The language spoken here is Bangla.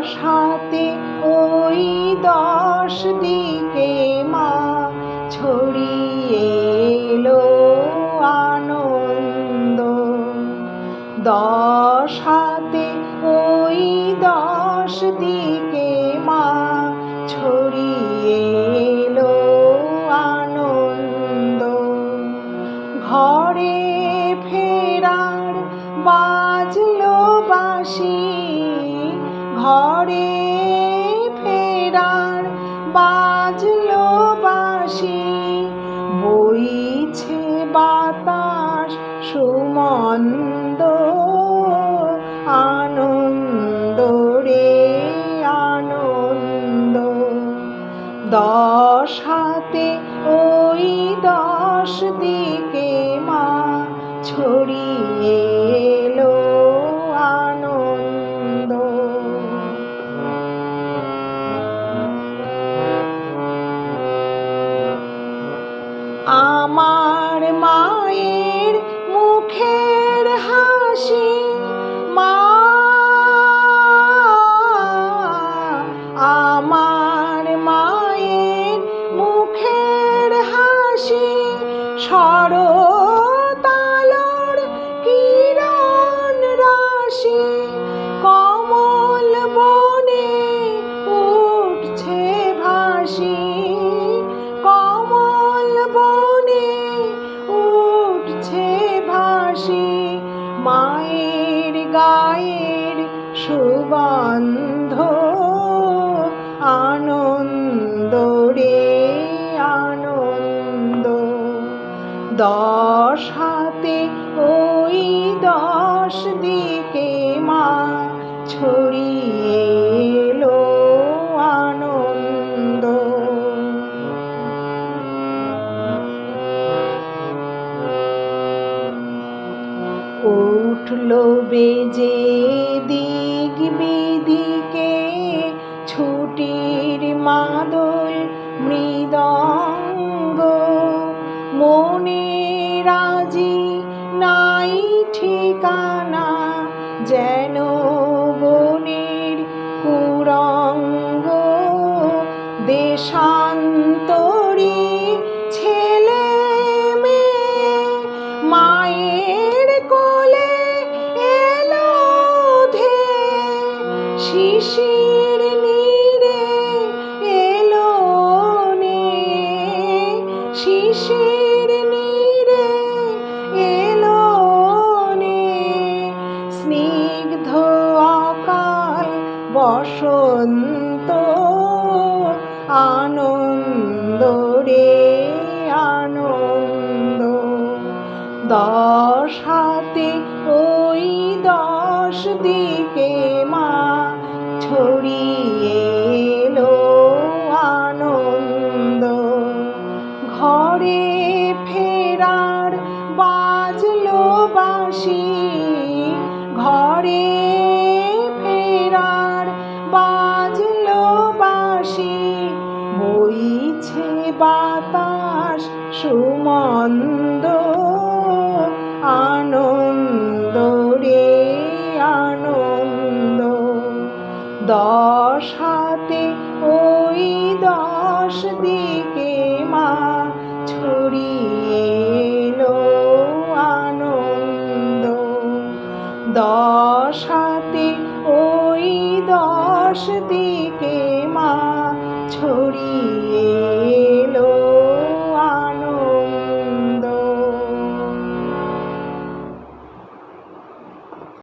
দশ হাতে ওই দশ দিকে মা ছড়িয়ে এলো আনন্দ। দশ হাতে ওই দশ দিকে মা ছড়িয়ে এলো আনন্দ। ঘরে ফেরার বাজলো বাঁশি, ঘরে ফেরার বাজলো বাঁশি, বইছে বাতাস সুমন্দ, আনন্দ রে আনন্দ। দশ হাতে ওই দশ দিকে মা ছড়িয়ে এলো আনন্দ। আমার মায়ের মুখের হাসি, মা আমার মায়ের মুখের হাসি, শরতালোর কিরণ রাশি, কমল বনে উঠছে ভাসি, কমল বনে উঠছে ভাসি, মায়ের গায়ের সুগন্ধ, আনন্দ রে আনন্দ। দশ হাতে ওই দশ দিকে মা ছড়িয়ে এলো আনন্দ। উঠলো বেজে দিক বিদিকে ছুটির মাদল মৃদঙ্গ, মনে রাজি নাই ঠিকানা, যেন বনের কুরঙ্গ। দেশান্তরী ছেলে মেয়ে মায়ের কোলে এলো ধেয়ে, শিশির নীড়ে এলো নেয়ে, শিশির নীড়ে এলো নেয়ে, স্নিগ্ধ অকাল বসন্ত, আনন্দ রে আনন্দ। দশ হাতে ওই দশ দিকে মা ছড়িয়ে এলো আনন্দ। ঘরে ফেরার বাজলো বাঁশি, ঘরে ফেরার বাজলো বাঁশি, বইছে বাতাস সুমন্দ, আনন্দ রে আনন্দ। দশ হাতে ওই দশ দিকে মা ছড়িয়ে এলো আনন্দ। দশ হাতে ওই দশ দিকে মা ছড়িয়ে